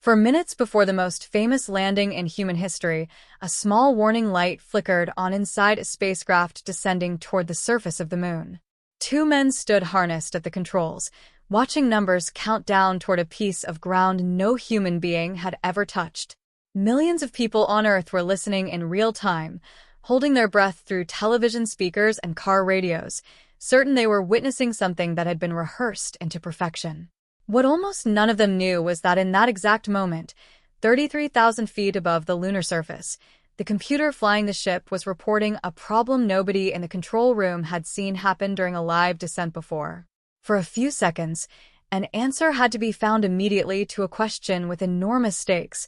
For minutes before the most famous landing in human history, a small warning light flickered on inside a spacecraft descending toward the surface of the moon. Two men stood harnessed at the controls, watching numbers count down toward a piece of ground no human being had ever touched. Millions of people on Earth were listening in real time, holding their breath through television speakers and car radios, certain they were witnessing something that had been rehearsed into perfection. What almost none of them knew was that in that exact moment, 33,000 feet above the lunar surface, the computer flying the ship was reporting a problem nobody in the control room had seen happen during a live descent before. For a few seconds, an answer had to be found immediately to a question with enormous stakes.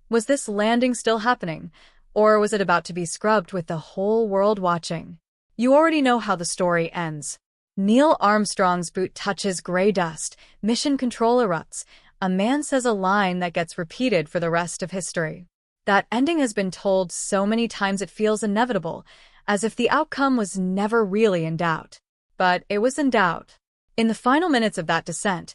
Was this landing still happening, or was it about to be scrubbed with the whole world watching? You already know how the story ends. Neil Armstrong's boot touches gray dust, mission control erupts, a man says a line that gets repeated for the rest of history. That ending has been told so many times it feels inevitable, as if the outcome was never really in doubt. But it was in doubt. In the final minutes of that descent,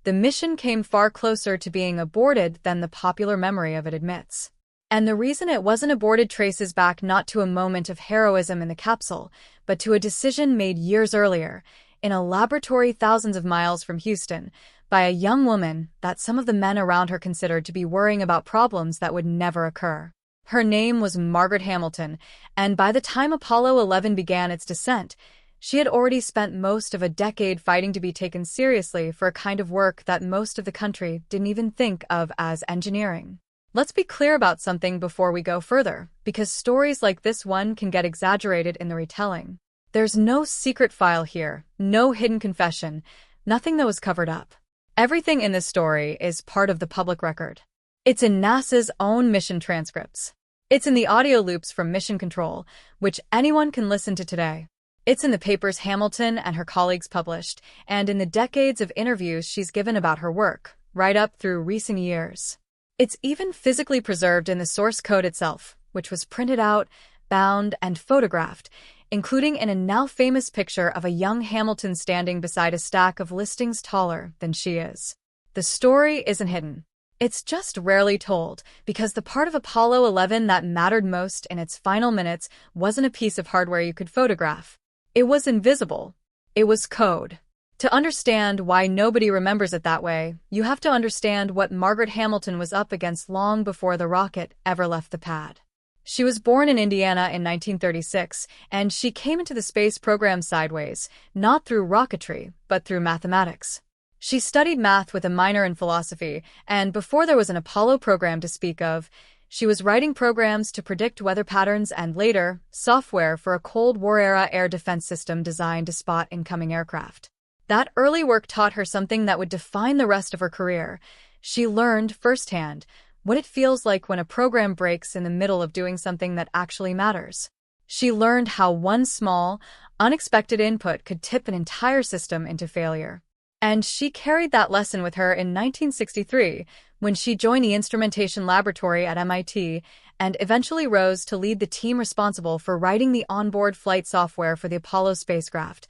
the mission came far closer to being aborted than the popular memory of it admits. And the reason it wasn't aborted traces back not to a moment of heroism in the capsule, but to a decision made years earlier, in a laboratory thousands of miles from Houston, by a young woman that some of the men around her considered to be worrying about problems that would never occur. Her name was Margaret Hamilton, and by the time Apollo 11 began its descent, she had already spent most of a decade fighting to be taken seriously for a kind of work that most of the country didn't even think of as engineering. Let's be clear about something before we go further, because stories like this one can get exaggerated in the retelling. There's no secret file here, no hidden confession, nothing that was covered up. Everything in this story is part of the public record. It's in NASA's own mission transcripts. It's in the audio loops from Mission Control, which anyone can listen to today. It's in the papers Hamilton and her colleagues published, and in the decades of interviews she's given about her work, right up through recent years. It's even physically preserved in the source code itself, which was printed out, bound, and photographed, including in a now famous picture of a young Hamilton standing beside a stack of listings taller than she is. The story isn't hidden. It's just rarely told, because the part of Apollo 11 that mattered most in its final minutes wasn't a piece of hardware you could photograph. It was invisible. It was code. To understand why nobody remembers it that way, you have to understand what Margaret Hamilton was up against long before the rocket ever left the pad. She was born in Indiana in 1936, and she came into the space program sideways, not through rocketry, but through mathematics. She studied math with a minor in philosophy, and before there was an Apollo program to speak of, she was writing programs to predict weather patterns and later, software for a Cold War-era air defense system designed to spot incoming aircraft. That early work taught her something that would define the rest of her career. She learned firsthand what it feels like when a program breaks in the middle of doing something that actually matters. She learned how one small, unexpected input could tip an entire system into failure. And she carried that lesson with her in 1963 when she joined the instrumentation laboratory at MIT and eventually rose to lead the team responsible for writing the onboard flight software for the Apollo spacecraft,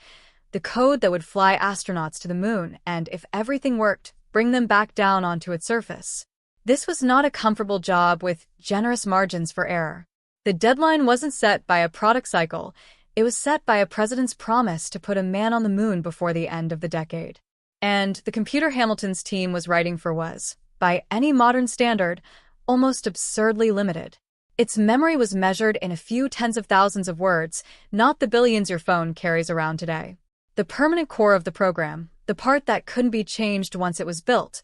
the code that would fly astronauts to the moon and, if everything worked, bring them back down onto its surface. This was not a comfortable job with generous margins for error. The deadline wasn't set by a product cycle, it was set by a president's promise to put a man on the moon before the end of the decade. And the computer Hamilton's team was writing for was, by any modern standard, almost absurdly limited. Its memory was measured in a few tens of thousands of words, not the billions your phone carries around today. The permanent core of the program, the part that couldn't be changed once it was built,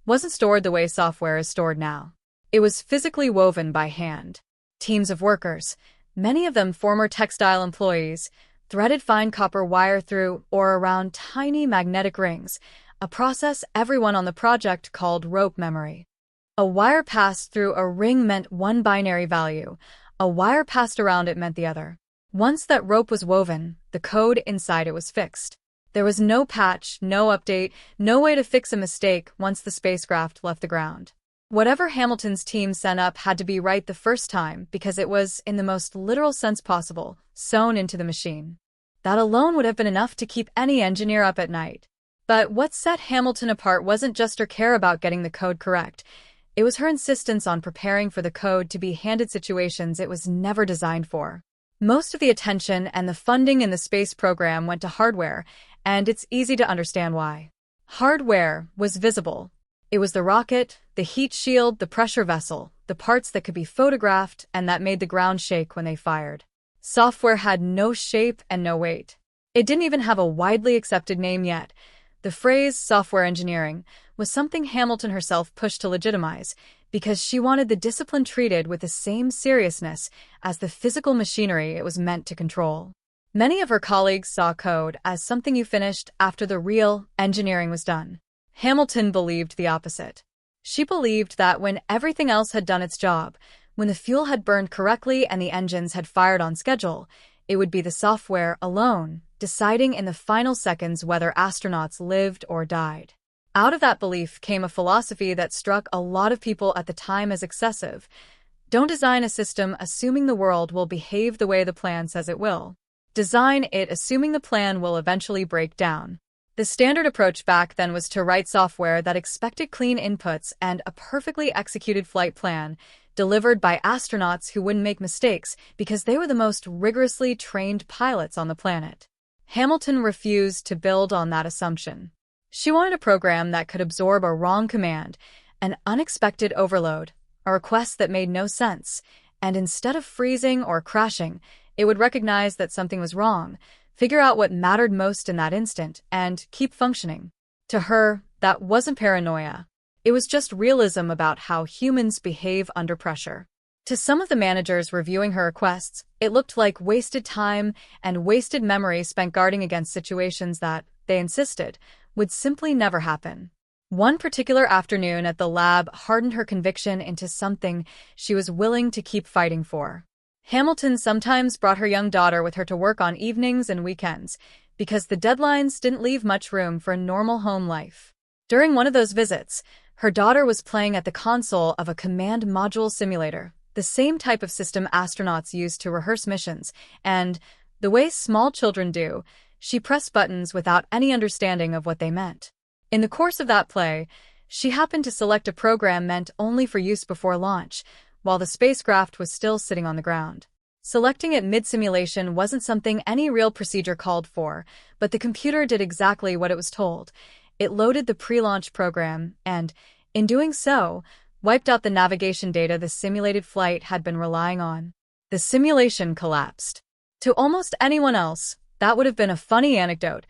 wasn't stored the way software is stored now. It was physically woven by hand. Teams of workers, many of them former textile employees, threaded fine copper wire through or around tiny magnetic rings, a process everyone on the project called rope memory. A wire passed through a ring meant one binary value, a wire passed around it meant the other. Once that rope was woven, the code inside it was fixed. There was no patch, no update, no way to fix a mistake once the spacecraft left the ground. Whatever Hamilton's team sent up had to be right the first time because it was, in the most literal sense possible, sewn into the machine. That alone would have been enough to keep any engineer up at night. But what set Hamilton apart wasn't just her care about getting the code correct. It was her insistence on preparing for the code to be handed situations it was never designed for. Most of the attention and the funding in the space program went to hardware, and it's easy to understand why. Hardware was visible. It was the rocket, the heat shield, the pressure vessel, the parts that could be photographed and that made the ground shake when they fired. Software had no shape and no weight. It didn't even have a widely accepted name yet. The phrase software engineering was something Hamilton herself pushed to legitimize because she wanted the discipline treated with the same seriousness as the physical machinery it was meant to control. Many of her colleagues saw code as something you finished after the real engineering was done. Hamilton believed the opposite. She believed that when everything else had done its job, when the fuel had burned correctly and the engines had fired on schedule, it would be the software alone deciding in the final seconds whether astronauts lived or died. Out of that belief came a philosophy that struck a lot of people at the time as excessive. Don't design a system assuming the world will behave the way the plan says it will. Design it assuming the plan will eventually break down. The standard approach back then was to write software that expected clean inputs and a perfectly executed flight plan, delivered by astronauts who wouldn't make mistakes because they were the most rigorously trained pilots on the planet. Hamilton refused to build on that assumption. She wanted a program that could absorb a wrong command, an unexpected overload, a request that made no sense, and instead of freezing or crashing, it would recognize that something was wrong, figure out what mattered most in that instant, and keep functioning. To her, that wasn't paranoia. It was just realism about how humans behave under pressure. To some of the managers reviewing her requests, it looked like wasted time and wasted memory spent guarding against situations that, they insisted, would simply never happen. One particular afternoon at the lab hardened her conviction into something she was willing to keep fighting for. Hamilton sometimes brought her young daughter with her to work on evenings and weekends, because the deadlines didn't leave much room for a normal home life. During one of those visits, her daughter was playing at the console of a command module simulator, the same type of system astronauts use to rehearse missions, and, the way small children do, she pressed buttons without any understanding of what they meant. In the course of that play, she happened to select a program meant only for use before launch, while the spacecraft was still sitting on the ground. Selecting it mid-simulation wasn't something any real procedure called for, but the computer did exactly what it was told. It loaded the pre-launch program and, in doing so, wiped out the navigation data the simulated flight had been relying on. The simulation collapsed. To almost anyone else, that would have been a funny anecdote,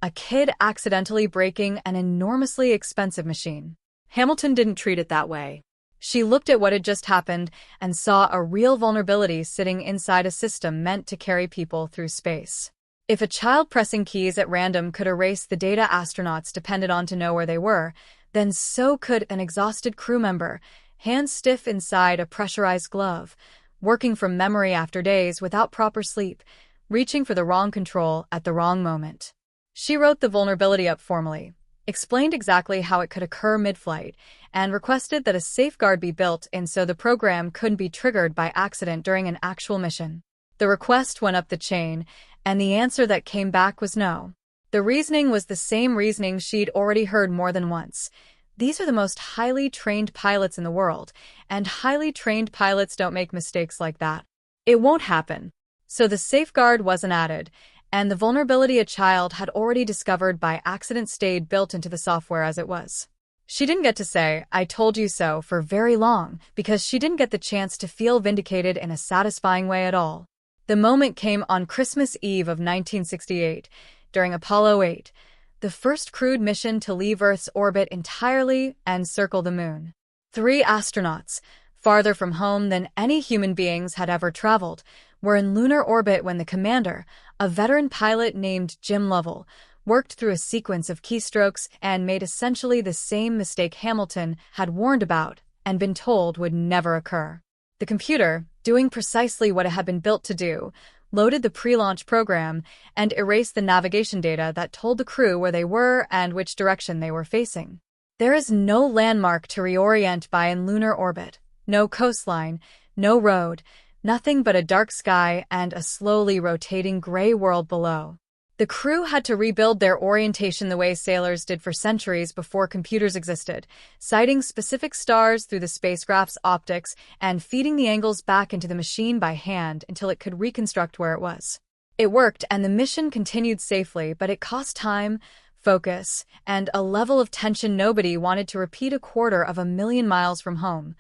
a kid accidentally breaking an enormously expensive machine. Hamilton didn't treat it that way. She looked at what had just happened and saw a real vulnerability sitting inside a system meant to carry people through space. If a child pressing keys at random could erase the data astronauts depended on to know where they were, then so could an exhausted crew member, hands stiff inside a pressurized glove, working from memory after days without proper sleep, reaching for the wrong control at the wrong moment. She wrote the vulnerability up formally, explained exactly how it could occur mid-flight, and requested that a safeguard be built in so the program couldn't be triggered by accident during an actual mission. The request went up the chain, and the answer that came back was no. The reasoning was the same reasoning she'd already heard more than once. These are the most highly trained pilots in the world, and highly trained pilots don't make mistakes like that. It won't happen. So the safeguard wasn't added, and the vulnerability a child had already discovered by accident stayed built into the software as it was. She didn't get to say, "I told you so," for very long, because she didn't get the chance to feel vindicated in a satisfying way at all. The moment came on Christmas Eve of 1968, during Apollo 8, the first crewed mission to leave Earth's orbit entirely and circle the moon. 3 astronauts, farther from home than any human beings had ever traveled, were in lunar orbit when the commander, a veteran pilot named Jim Lovell, worked through a sequence of keystrokes and made essentially the same mistake Hamilton had warned about and been told would never occur. The computer, doing precisely what it had been built to do, loaded the pre-launch program and erased the navigation data that told the crew where they were and which direction they were facing. There is no landmark to reorient by in lunar orbit, no coastline, no road, nothing but a dark sky and a slowly rotating gray world below. The crew had to rebuild their orientation the way sailors did for centuries before computers existed, sighting specific stars through the spacecraft's optics and feeding the angles back into the machine by hand until it could reconstruct where it was. It worked, and the mission continued safely, but it cost time, focus, and a level of tension nobody wanted to repeat 250,000 miles from home.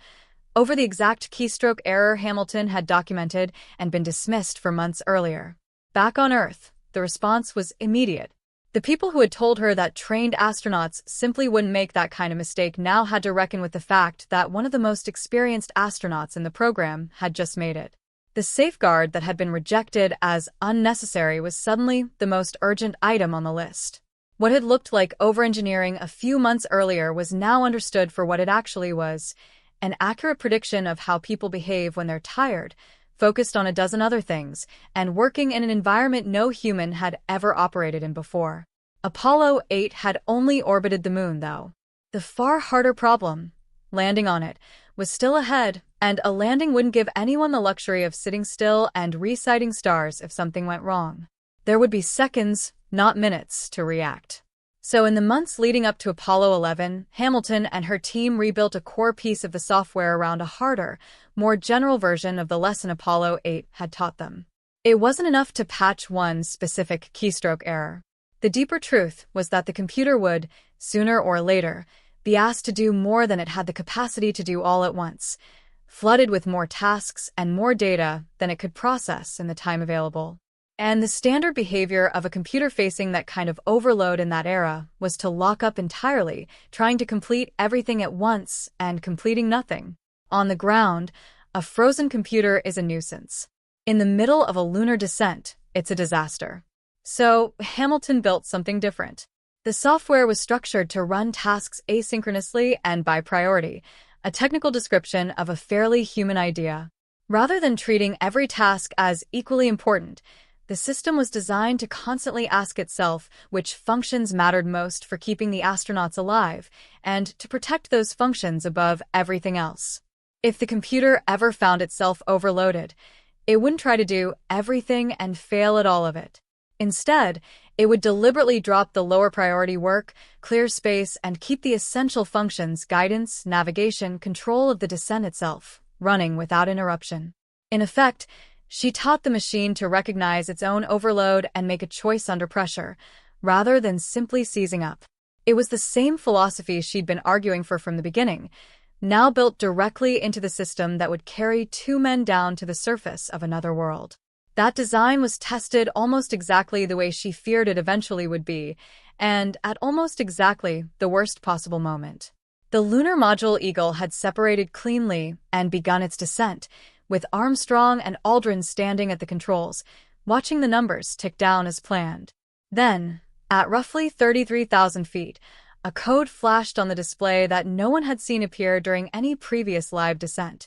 Over the exact keystroke error Hamilton had documented and been dismissed for months earlier. Back on Earth, the response was immediate. The people who had told her that trained astronauts simply wouldn't make that kind of mistake now had to reckon with the fact that one of the most experienced astronauts in the program had just made it. The safeguard that had been rejected as unnecessary was suddenly the most urgent item on the list. What had looked like over-engineering a few months earlier was now understood for what it actually was: an accurate prediction of how people behave when they're tired, focused on a dozen other things, and working in an environment no human had ever operated in before. Apollo 8 had only orbited the moon, though. The far harder problem, landing on it, was still ahead, and a landing wouldn't give anyone the luxury of sitting still and resighting stars if something went wrong. There would be seconds, not minutes, to react. So in the months leading up to Apollo 11, Hamilton and her team rebuilt a core piece of the software around a harder, more general version of the lesson Apollo 8 had taught them. It wasn't enough to patch one specific keystroke error. The deeper truth was that the computer would, sooner or later, be asked to do more than it had the capacity to do all at once, flooded with more tasks and more data than it could process in the time available. And the standard behavior of a computer facing that kind of overload in that era was to lock up entirely, trying to complete everything at once and completing nothing. On the ground, a frozen computer is a nuisance. In the middle of a lunar descent, it's a disaster. So Hamilton built something different. The software was structured to run tasks asynchronously and by priority, a technical description of a fairly human idea. Rather than treating every task as equally important, the system was designed to constantly ask itself which functions mattered most for keeping the astronauts alive, and to protect those functions above everything else. If the computer ever found itself overloaded, it wouldn't try to do everything and fail at all of it. Instead, it would deliberately drop the lower priority work, clear space, and keep the essential functions, guidance, navigation, control of the descent itself, running without interruption. In effect, she taught the machine to recognize its own overload and make a choice under pressure, rather than simply seizing up. It was the same philosophy she'd been arguing for from the beginning, now built directly into the system that would carry two men down to the surface of another world. That design was tested almost exactly the way she feared it eventually would be, and at almost exactly the worst possible moment. The lunar module Eagle had separated cleanly and begun its descent, with Armstrong and Aldrin standing at the controls, watching the numbers tick down as planned. Then, at roughly 33,000 feet, a code flashed on the display that no one had seen appear during any previous live descent: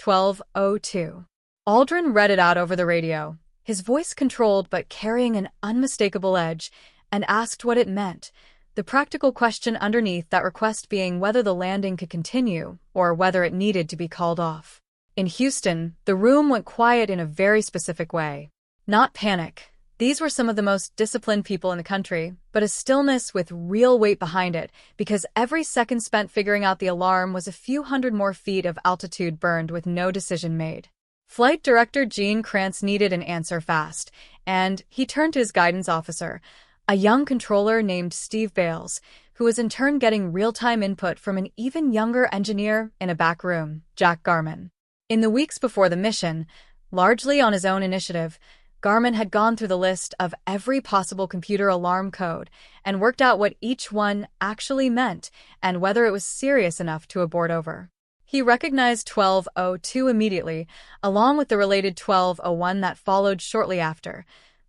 1202. Aldrin read it out over the radio, his voice controlled but carrying an unmistakable edge, and asked what it meant, the practical question underneath that request being whether the landing could continue or whether it needed to be called off. In Houston, the room went quiet in a very specific way. Not panic. These were some of the most disciplined people in the country, but a stillness with real weight behind it, because every second spent figuring out the alarm was a few hundred more feet of altitude burned with no decision made. Flight Director Gene Kranz needed an answer fast, and he turned to his guidance officer, a young controller named Steve Bales, who was in turn getting real-time input from an even younger engineer in a back room, Jack Garman. In the weeks before the mission, largely on his own initiative, Garman had gone through the list of every possible computer alarm code and worked out what each one actually meant and whether it was serious enough to abort over. He recognized 1202 immediately, along with the related 1201 that followed shortly after.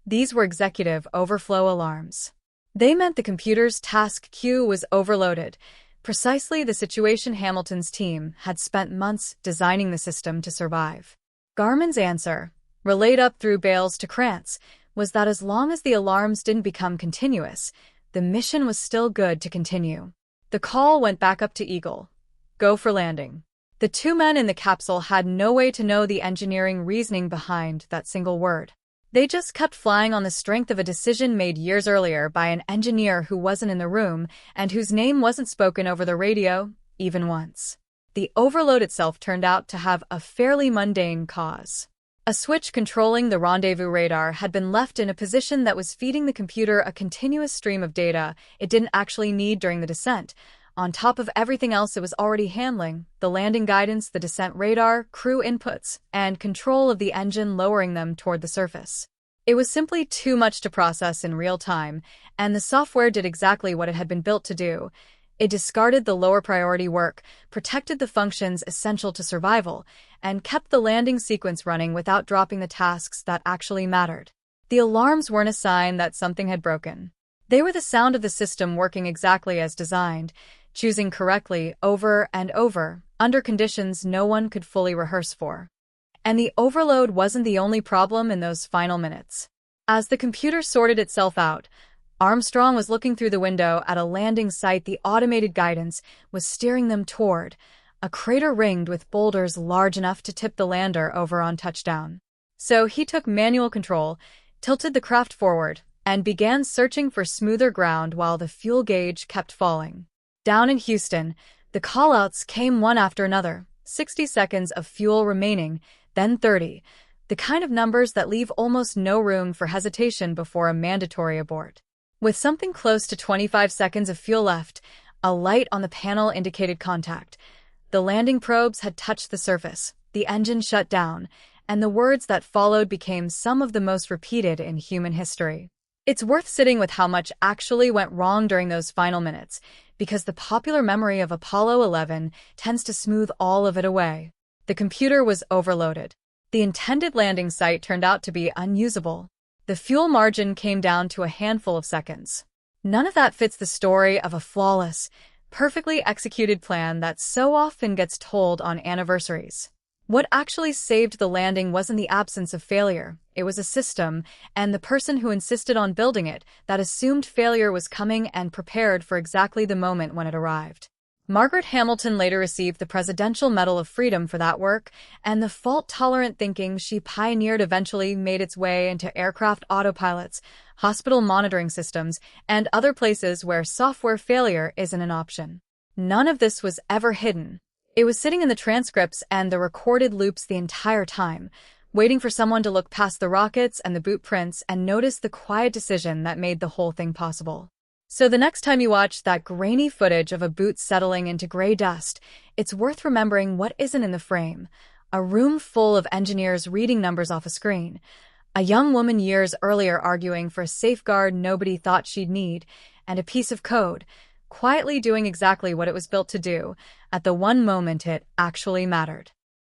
These were executive overflow alarms. They meant the computer's task queue was overloaded, precisely the situation Hamilton's team had spent months designing the system to survive. Garman's answer, relayed up through Bales to Krantz, was that as long as the alarms didn't become continuous, the mission was still good to continue. The call went back up to Eagle. Go for landing. The two men in the capsule had no way to know the engineering reasoning behind that single word. They just kept flying on the strength of a decision made years earlier by an engineer who wasn't in the room and whose name wasn't spoken over the radio, even once. The overload itself turned out to have a fairly mundane cause. A switch controlling the rendezvous radar had been left in a position that was feeding the computer a continuous stream of data it didn't actually need during the descent, on top of everything else it was already handling: the landing guidance, the descent radar, crew inputs, and control of the engine lowering them toward the surface. It was simply too much to process in real time, and the software did exactly what it had been built to do. It discarded the lower priority work, protected the functions essential to survival, and kept the landing sequence running without dropping the tasks that actually mattered. The alarms weren't a sign that something had broken. They were the sound of the system working exactly as designed, choosing correctly over and over, under conditions no one could fully rehearse for. And the overload wasn't the only problem in those final minutes. As the computer sorted itself out, Armstrong was looking through the window at a landing site the automated guidance was steering them toward, a crater ringed with boulders large enough to tip the lander over on touchdown. So he took manual control, tilted the craft forward, and began searching for smoother ground while the fuel gauge kept falling. Down in Houston, the callouts came one after another: 60 seconds of fuel remaining, then 30, the kind of numbers that leave almost no room for hesitation before a mandatory abort. With something close to 25 seconds of fuel left, a light on the panel indicated contact. The landing probes had touched the surface, the engine shut down, and the words that followed became some of the most repeated in human history. It's worth sitting with how much actually went wrong during those final minutes, because the popular memory of Apollo 11 tends to smooth all of it away. The computer was overloaded. The intended landing site turned out to be unusable. The fuel margin came down to a handful of seconds. None of that fits the story of a flawless, perfectly executed plan that so often gets told on anniversaries. What actually saved the landing wasn't the absence of failure. It was a system, and the person who insisted on building it, that assumed failure was coming and prepared for exactly the moment when it arrived. Margaret Hamilton later received the Presidential Medal of Freedom for that work, and the fault-tolerant thinking she pioneered eventually made its way into aircraft autopilots, hospital monitoring systems, and other places where software failure isn't an option. None of this was ever hidden. It was sitting in the transcripts and the recorded loops the entire time, waiting for someone to look past the rockets and the boot prints and notice the quiet decision that made the whole thing possible. So the next time you watch that grainy footage of a boot settling into gray dust, it's worth remembering what isn't in the frame: a room full of engineers reading numbers off a screen, a young woman years earlier arguing for a safeguard nobody thought she'd need, and a piece of code, quietly doing exactly what it was built to do, at the one moment it actually mattered.